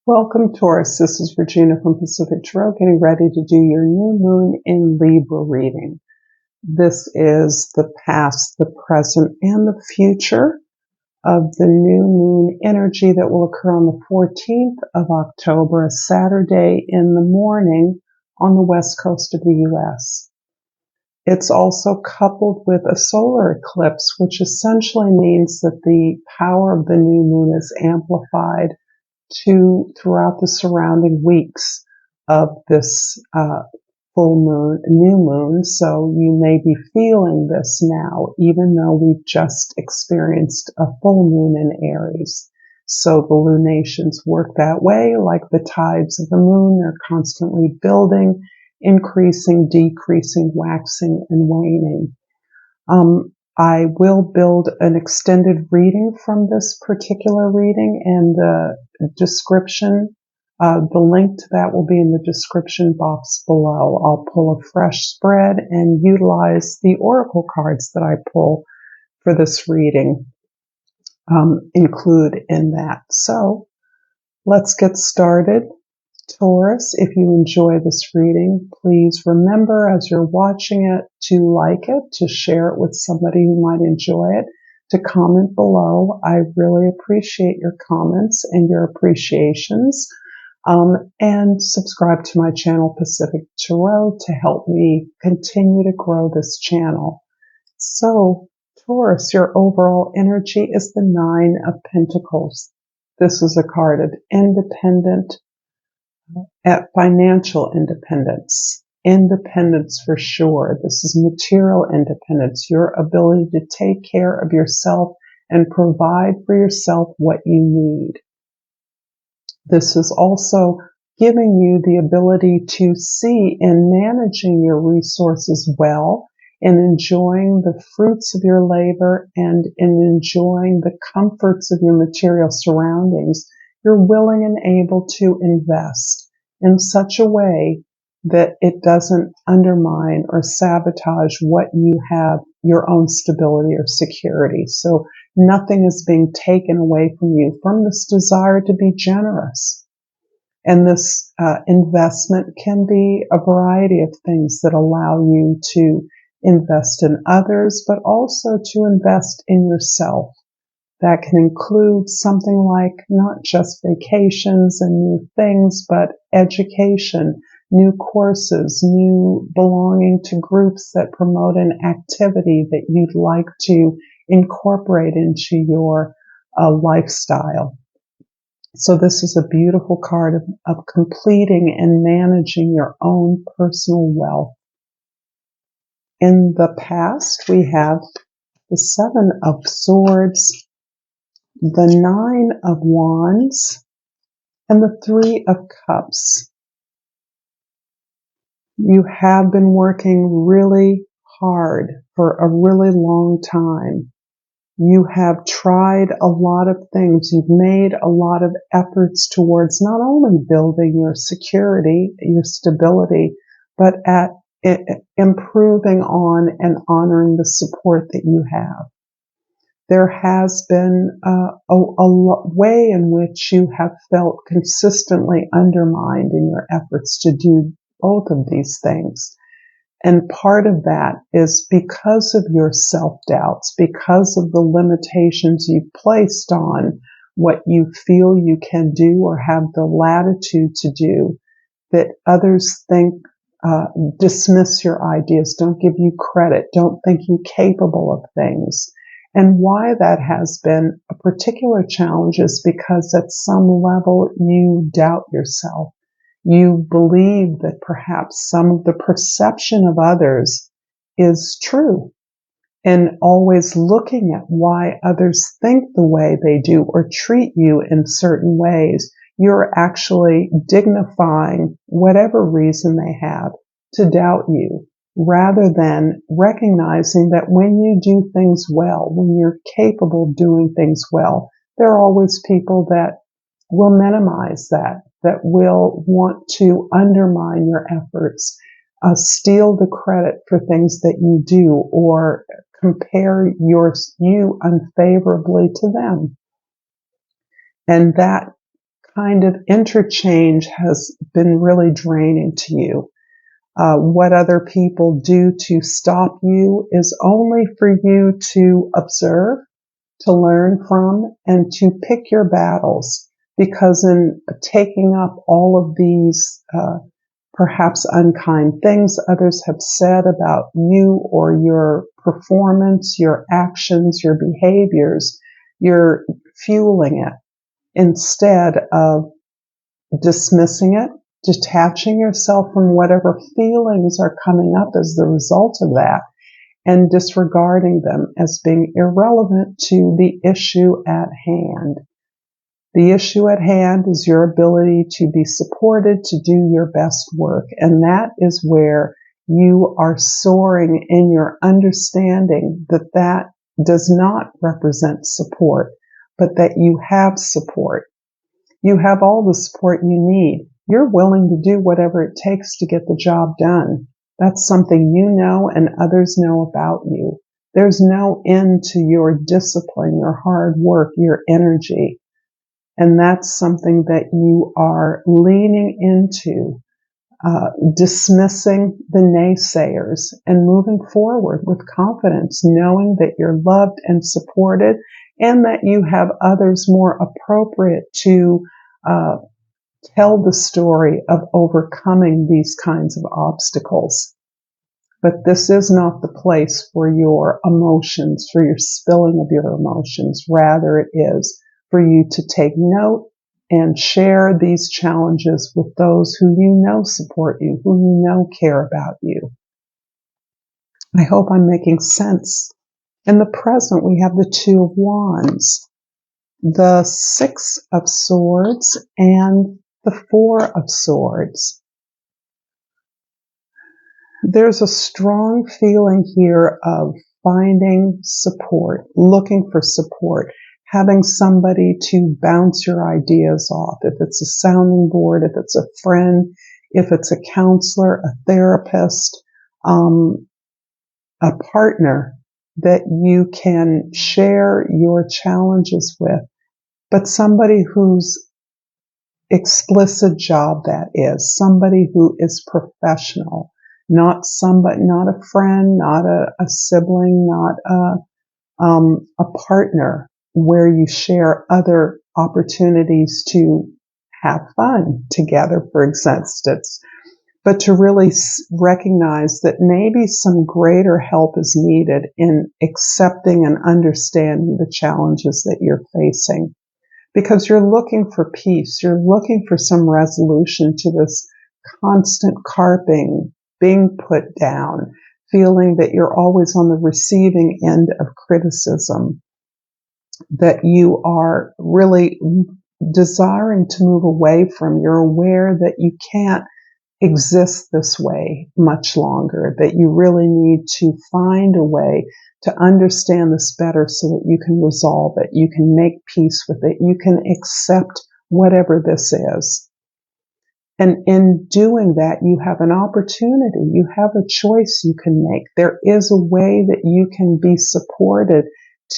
Welcome, Taurus. This is Regina from Pacific Tarot, getting ready to do your new moon in Libra reading. This is the past, the present, and the future of the new moon energy that will occur on the 14th of October, a Saturday in the morning on the west coast of the U.S. It's also coupled with a solar eclipse, which essentially means that the power of the new moon is amplified throughout the surrounding weeks of this full moon, new moon. So you may be feeling this now, even though we've just experienced a full moon in Aries. So the lunations work that way, like the tides of the moon. They're constantly building, increasing, decreasing, waxing, and waning. I will build an extended reading from this particular reading, and the description, the link to that will be in the description box below. I'll pull a fresh spread and utilize the oracle cards that I pull for this reading, include in that. So let's get started. Taurus, if you enjoy this reading, please remember as you're watching it to like it, to share it with somebody who might enjoy it, to comment below. I really appreciate your comments and your appreciations. And subscribe to my channel, Pacific Tarot, to help me continue to grow this channel. So, Taurus, your overall energy is the Nine of Pentacles. This is a card of independent, at financial independence for sure. This is material independence, your ability to take care of yourself and provide for yourself what you need. This is also giving you the ability to see in managing your resources well, in enjoying the fruits of your labor, and in enjoying the comforts of your material surroundings. You're willing and able to invest in such a way that it doesn't undermine or sabotage what you have, your own stability or security. So nothing is being taken away from you from this desire to be generous. And this investment can be a variety of things that allow you to invest in others, but also to invest in yourself. That can include something like not just vacations and new things, but education, new courses, new belonging to groups that promote an activity that you'd like to incorporate into your lifestyle. So this is a beautiful card of completing and managing your own personal wealth. In the past, we have the Seven of Swords, the Nine of Wands, and the Three of Cups. You have been working really hard for a really long time. You have tried a lot of things. You've made a lot of efforts towards not only building your security, your stability, but at improving on and honoring the support that you have. There has been a way in which you have felt consistently undermined in your efforts to do both of these things. And part of that is because of your self-doubts, because of the limitations you've placed on what you feel you can do or have the latitude to do, that others think, dismiss your ideas, don't give you credit, don't think you capable of things. And why that has been a particular challenge is because at some level you doubt yourself. You believe that perhaps some of the perception of others is true, and always looking at why others think the way they do or treat you in certain ways, you're actually dignifying whatever reason they have to doubt you, rather than recognizing that when you do things well, when you're capable of doing things well, there are always people that will minimize that will want to undermine your efforts, steal the credit for things that you do, or compare you unfavorably to them. And that kind of interchange has been really draining to you. What other people do to stop you is only for you to observe, to learn from, and to pick your battles. Because in taking up all of these perhaps unkind things others have said about you or your performance, your actions, your behaviors, you're fueling it instead of dismissing it, detaching yourself from whatever feelings are coming up as the result of that, and disregarding them as being irrelevant to the issue at hand. The issue at hand is your ability to be supported to do your best work, and that is where you are soaring in your understanding that that does not represent support, but that you have support. You have all the support you need. You're willing to do whatever it takes to get the job done. That's something you know and others know about you. There's no end to your discipline, your hard work, your energy. And that's something that you are leaning into, dismissing the naysayers and moving forward with confidence, knowing that you're loved and supported and that you have others more appropriate to tell the story of overcoming these kinds of obstacles. But this is not the place for your emotions, for your spilling of your emotions. Rather, it is for you to take note and share these challenges with those who you know support you, who you know care about you. I hope I'm making sense. In the present, we have the Two of Wands, the Six of Swords, and the Four of Swords. There's a strong feeling here of finding support, looking for support, having somebody to bounce your ideas off. If it's a sounding board, if it's a friend, if it's a counselor, a therapist, a partner that you can share your challenges with, but somebody whose explicit job that is, somebody who is professional, not a friend, not a sibling, not a partner where you share other opportunities to have fun together, for instance, but to really recognize that maybe some greater help is needed in accepting and understanding the challenges that you're facing. Because you're looking for peace, you're looking for some resolution to this constant carping, being put down, feeling that you're always on the receiving end of criticism, that you are really desiring to move away from. You're aware that you can't exist this way much longer, that you really need to find a way to understand this better so that you can resolve it, you can make peace with it, you can accept whatever this is. And in doing that, you have an opportunity, you have a choice you can make. There is a way that you can be supported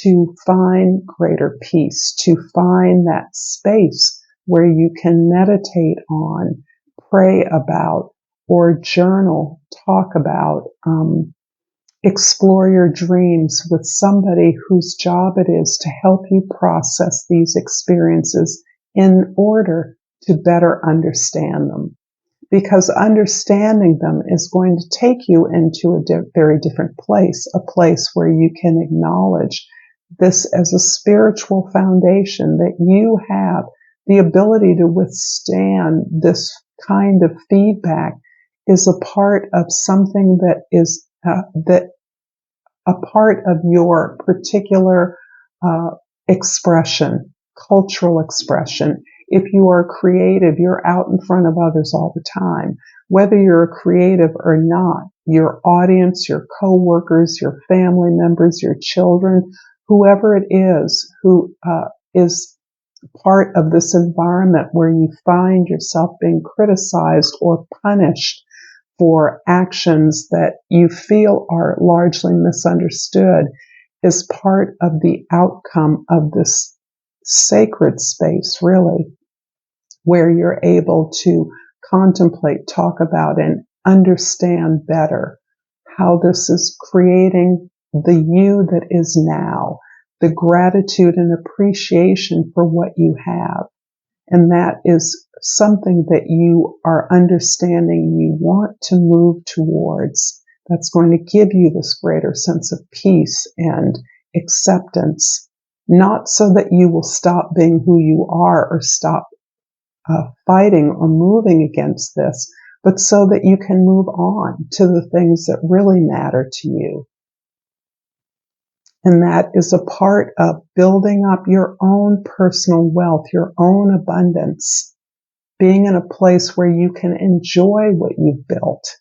to find greater peace, to find that space where you can meditate on, pray about, or journal, talk about, explore your dreams with somebody whose job it is to help you process these experiences in order to better understand them. Because understanding them is going to take you into a very different place, a place where you can acknowledge this as a spiritual foundation, that you have the ability to withstand this kind of feedback is a part of something that is that a part of your particular expression, cultural expression. If you are creative, you're out in front of others all the time. Whether you're a creative or not, your audience, your coworkers, your family members, your children, whoever it is who is part of this environment where you find yourself being criticized or punished for actions that you feel are largely misunderstood, is part of the outcome of this sacred space, really. where you're able to contemplate, talk about, and understand better how this is creating the you that is now, the gratitude and appreciation for what you have. And that is something that you are understanding you want to move towards. That's going to give you this greater sense of peace and acceptance, not so that you will stop being who you are or stop fighting or moving against this, but so that you can move on to the things that really matter to you. And that is a part of building up your own personal wealth, your own abundance, being in a place where you can enjoy what you've built.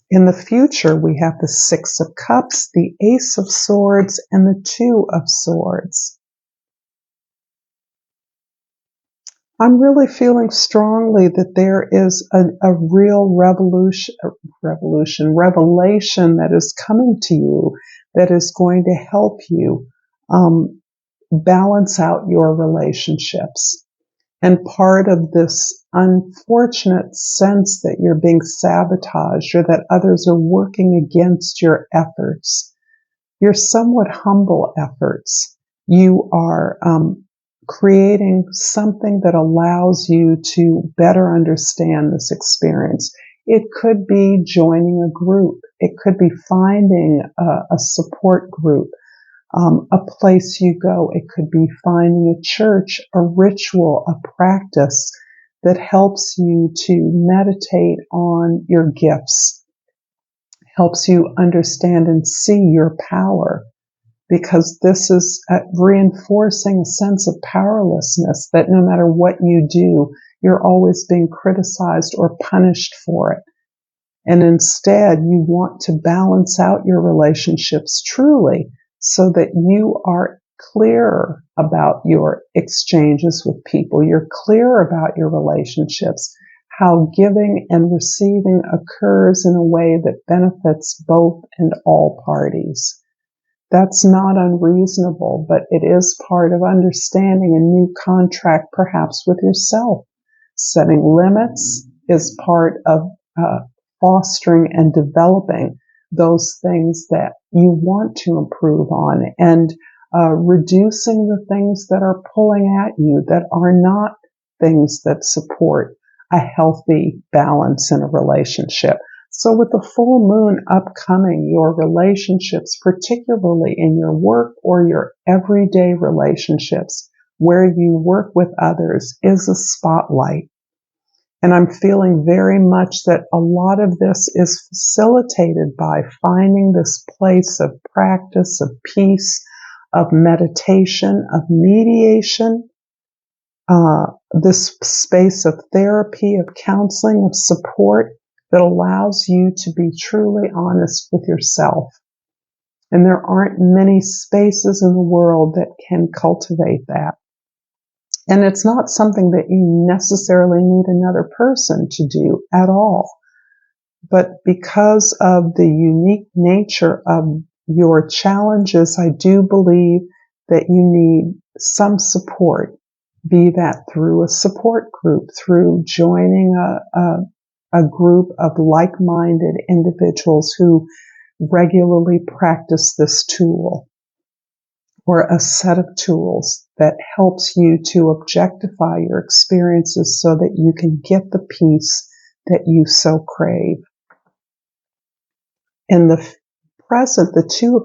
In the future, we have the Six of Cups, the Ace of Swords, and the Two of Swords. I'm really feeling strongly that there is a real revelation that is coming to you that is going to help you balance out your relationships. And part of this unfortunate sense that you're being sabotaged or that others are working against your efforts, your somewhat humble efforts, you are creating something that allows you to better understand this experience. It could be joining a group. It could be finding a support group, a place you go. It could be finding a church, a ritual, a practice that helps you to meditate on your gifts, helps you understand and see your power. Because this is reinforcing a sense of powerlessness, that no matter what you do, you're always being criticized or punished for it. And instead, you want to balance out your relationships truly so that you are clearer about your exchanges with people. You're clear about your relationships, how giving and receiving occurs in a way that benefits both and all parties. That's not unreasonable, but it is part of understanding a new contract, perhaps with yourself. Setting limits is part of fostering and developing those things that you want to improve on, and reducing the things that are pulling at you that are not things that support a healthy balance in a relationship. So with the full moon upcoming, your relationships, particularly in your work or your everyday relationships where you work with others, is a spotlight. And I'm feeling very much that a lot of this is facilitated by finding this place of practice, of peace, of meditation, of mediation, this space of therapy, of counseling, of support that allows you to be truly honest with yourself. And there aren't many spaces in the world that can cultivate that. And it's not something that you necessarily need another person to do at all. But because of the unique nature of your challenges, I do believe that you need some support, be that through a support group, through joining a group of like-minded individuals who regularly practice this tool, or a set of tools that helps you to objectify your experiences so that you can get the peace that you so crave. In the present, the Two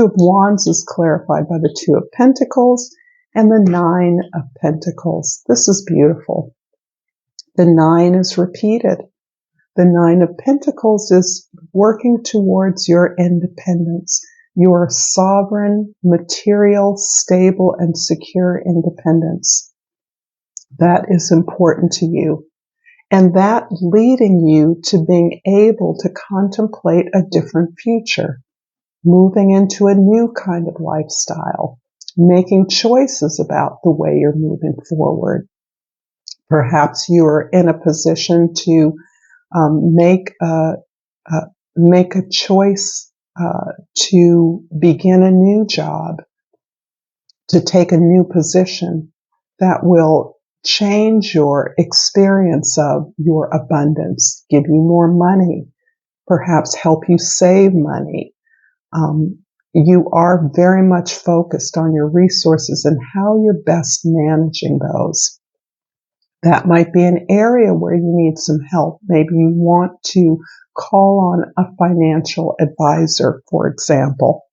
of Wands is clarified by the Two of Pentacles and the Nine of Pentacles. This is beautiful. The Nine is repeated. The Nine of Pentacles is working towards your independence, your sovereign, material, stable, and secure independence. That is important to you. And that leading you to being able to contemplate a different future, moving into a new kind of lifestyle, making choices about the way you're moving forward. Perhaps you are in a position to make a choice to begin a new job, to take a new position that will change your experience of your abundance, give you more money, perhaps help you save money. You are very much focused on your resources and how you're best managing those. That might be an area where you need some help. Maybe you want to call on a financial advisor, for example,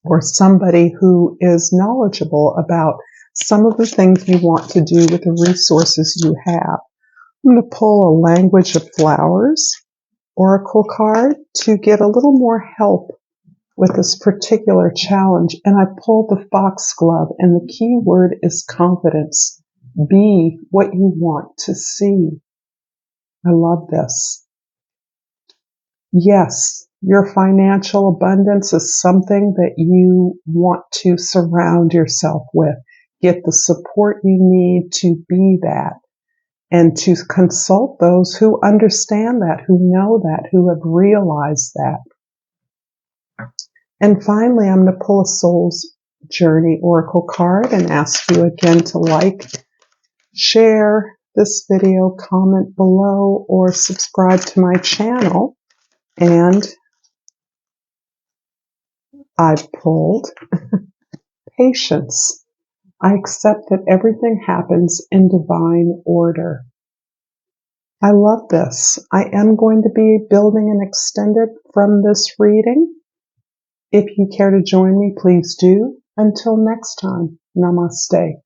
or somebody who is knowledgeable about some of the things you want to do with the resources you have. I'm going to pull a Language of Flowers oracle card to get a little more help with this particular challenge. And I pulled the foxglove, and the key word is confidence. Be what you want to see. I love this. Yes, your financial abundance is something that you want to surround yourself with. Get the support you need to be that, and to consult those who understand that, who know that, who have realized that. And finally, I'm going to pull a Soul's Journey Oracle card and ask you again to like, share this video, comment below, or subscribe to my channel. And I've pulled Patience. I accept that everything happens in divine order. I love this. I am going to be building an extended from this reading. If you care to join me, please do. Until next time, namaste.